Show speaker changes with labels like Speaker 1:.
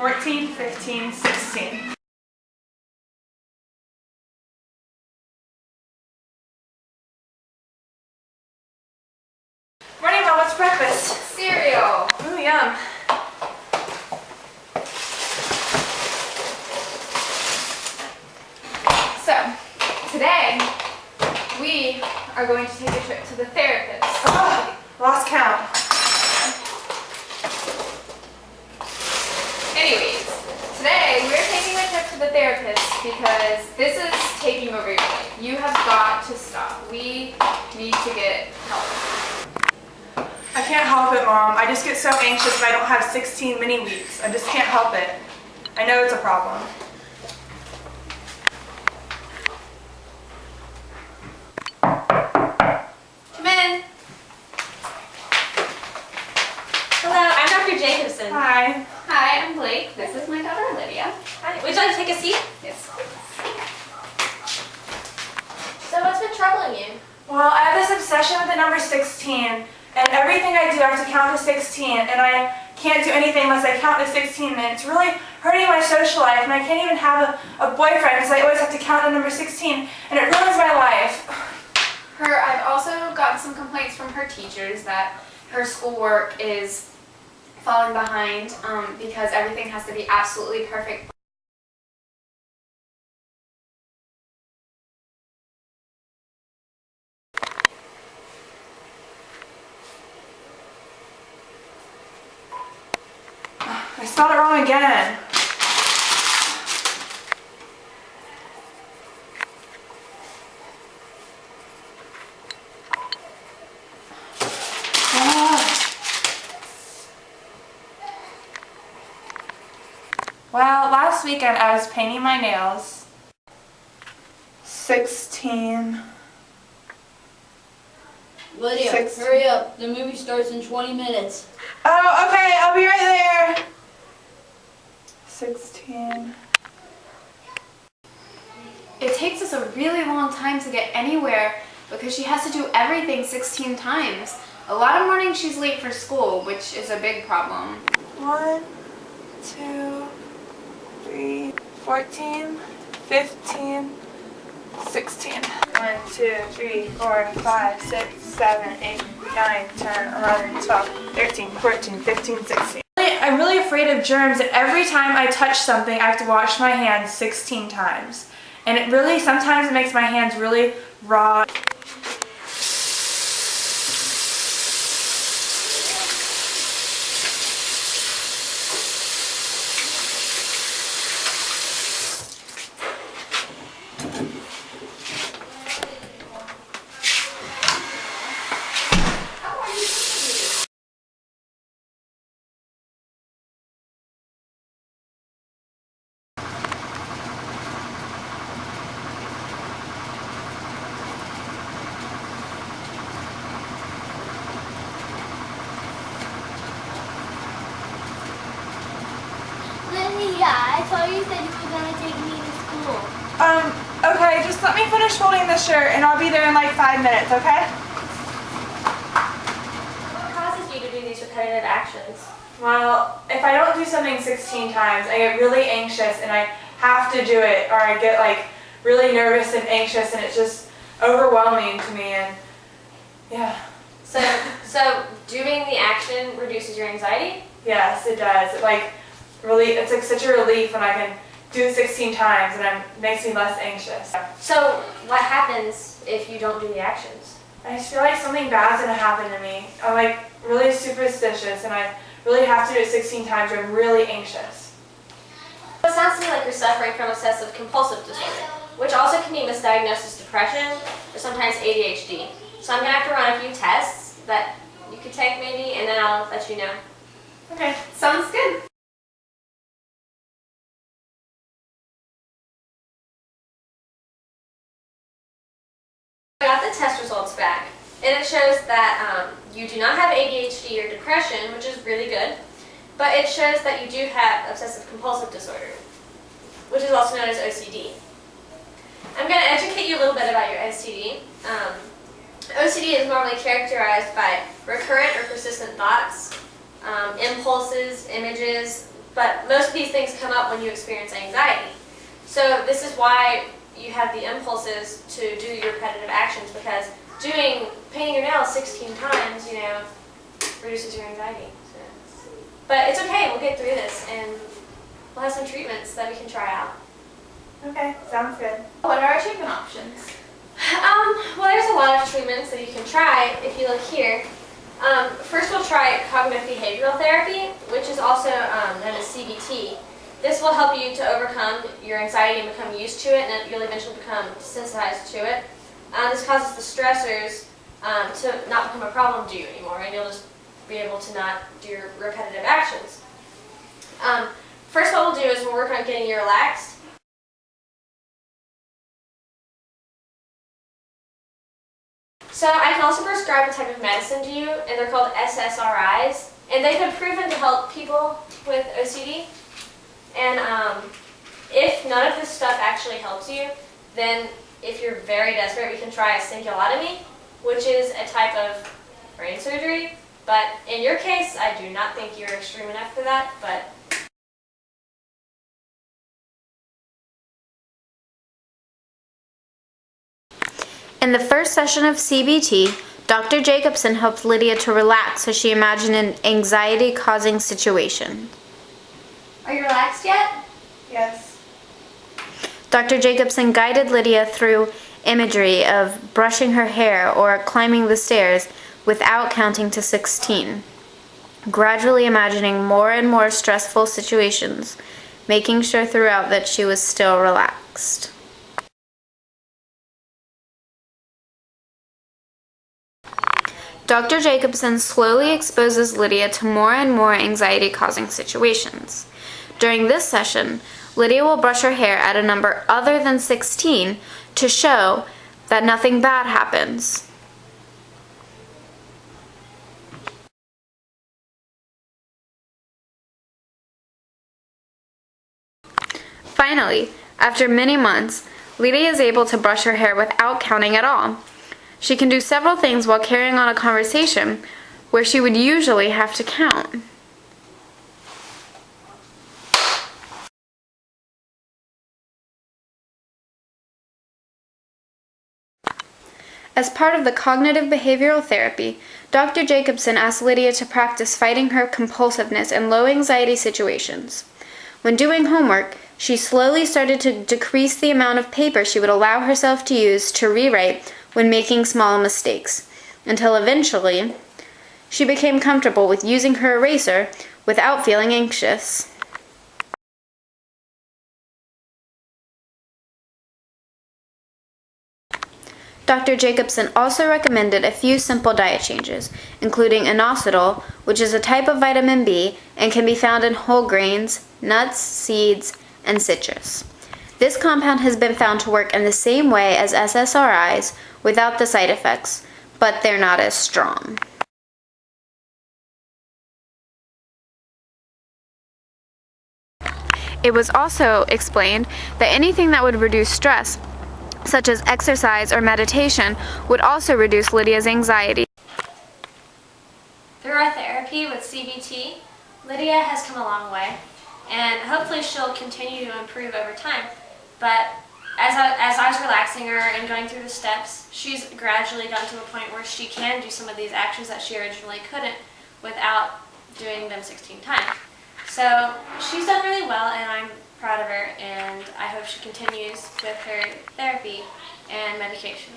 Speaker 1: 14, 15, 16. Morning, Mom. What's breakfast?
Speaker 2: Cereal.
Speaker 1: Ooh, yum.
Speaker 2: So, today we are going to take a trip to the therapist.
Speaker 1: Oh, lost count.
Speaker 2: Anyways, today we're taking a trip to the therapist because this is taking over your life. You have got to stop. We need to get help.
Speaker 1: I can't help it, Mom. I just get so anxious if I don't have 16 mini weeks. I just can't help it. I know it's a problem.
Speaker 2: Come in.
Speaker 3: Hello, I'm Dr. Jacobson.
Speaker 1: Hi.
Speaker 2: Hi, I'm Blake. This is my daughter, Lydia.
Speaker 3: Hi. Would you like to take a seat?
Speaker 2: Yes.
Speaker 3: So what's been troubling you?
Speaker 1: Well, I have this obsession with the number 16, and everything I do I have to count to 16, and I can't do anything unless I count to 16, and it's really hurting my social life, and I can't even have a boyfriend because I always have to count to number 16, and it ruins my life.
Speaker 2: I've also gotten some complaints from her teachers that her schoolwork is falling behind because everything has to be absolutely perfect.
Speaker 1: I spelled it wrong again. Well, last weekend I was painting my nails. 16.
Speaker 4: Lydia, hurry up. The movie starts in 20 minutes.
Speaker 1: Oh, okay, I'll be right there. 16.
Speaker 2: It takes us a really long time to get anywhere because she has to do everything 16 times. A lot of mornings she's late for school, which is a big problem.
Speaker 1: 1, 2, 3, 14, 15, 16. 1, 2, 3, 4, 5, 6, 7, 8, 9, 10, 11, 12, 13, 14, 15, 16. I'm really afraid of germs, and every time I touch something I have to wash my hands 16 times. And it really, sometimes it makes my hands really raw.
Speaker 5: Lydia, I thought you said you were going to take me to school.
Speaker 1: Okay, just let me finish folding this shirt and I'll be there in like 5 minutes, okay?
Speaker 3: What causes you to do these repetitive actions?
Speaker 1: Well, if I don't do something 16 times, I get really anxious and I have to do it, or I get like really nervous and anxious, and it's just overwhelming to me, and yeah.
Speaker 3: So doing the action reduces your anxiety?
Speaker 1: Yes, it does. It's like such a relief when I can do it 16 times, and it makes me less anxious.
Speaker 3: So what happens if you don't do the actions?
Speaker 1: I just feel like something bad's gonna happen to me. I'm like really superstitious, and I really have to do it 16 times, or I'm really anxious.
Speaker 3: It sounds to me like you're suffering from obsessive compulsive disorder, which also can be misdiagnosed as depression or sometimes ADHD. So I'm gonna have to run a few tests that you could take maybe, and then I'll let you know.
Speaker 2: Okay, sounds good.
Speaker 3: I got the test results back, and it shows that you do not have ADHD or depression, which is really good, but it shows that you do have obsessive compulsive disorder, which is also known as OCD. I'm going to educate you a little bit about your OCD. OCD is normally characterized by recurrent or persistent thoughts, impulses, images, but most of these things come up when you experience anxiety. So this is why you have the impulses to do your repetitive actions, because painting your nails 16 times, reduces your anxiety. So. But it's okay, we'll get through this, and we'll have some treatments that we can try out.
Speaker 1: Okay, sounds good.
Speaker 2: What are our treatment options?
Speaker 3: Well, there's a lot of treatments that you can try if you look here. First, we'll try cognitive behavioral therapy, which is also known as CBT. This will help you to overcome your anxiety and become used to it, and you'll eventually become desensitized to it. This causes the stressors to not become a problem to you anymore, and you'll just be able to not do your repetitive actions. First, what we'll do is we'll work on getting you relaxed. So I can also prescribe a type of medicine to you, and they're called SSRIs, and they've been proven to help people with OCD. And if none of this stuff actually helps you, then if you're very desperate, we can try a cingulotomy, which is a type of brain surgery. But in your case, I do not think you're extreme enough for that, but
Speaker 6: in the first session of CBT, Dr. Jacobson helped Lydia to relax as she imagined an anxiety-causing situation.
Speaker 2: Are you relaxed yet?
Speaker 1: Yes.
Speaker 6: Dr. Jacobson guided Lydia through imagery of brushing her hair or climbing the stairs without counting to 16, gradually imagining more and more stressful situations, making sure throughout that she was still relaxed. Dr. Jacobson slowly exposes Lydia to more and more anxiety-causing situations. During this session, Lydia will brush her hair at a number other than 16 to show that nothing bad happens. Finally, after many months, Lydia is able to brush her hair without counting at all. She can do several things while carrying on a conversation where she would usually have to count. As part of the cognitive behavioral therapy, Dr. Jacobson asked Lydia to practice fighting her compulsiveness in low anxiety situations. When doing homework, she slowly started to decrease the amount of paper she would allow herself to use to rewrite when making small mistakes, until eventually she became comfortable with using her eraser without feeling anxious. Dr. Jacobson also recommended a few simple diet changes, including inositol, which is a type of vitamin B and can be found in whole grains, nuts, seeds, and citrus. This compound has been found to work in the same way as SSRIs without the side effects, but they're not as strong. It was also explained that anything that would reduce stress, such as exercise or meditation, would also reduce Lydia's anxiety.
Speaker 3: through our therapy with CBT, Lydia has come a long way, and hopefully she'll continue to improve over time. But as I was relaxing her and going through the steps, she's gradually gotten to a point where she can do some of these actions that she originally couldn't without doing them 16 times. So she's done really well, and I'm proud of her, and I hope she continues with her therapy and medication.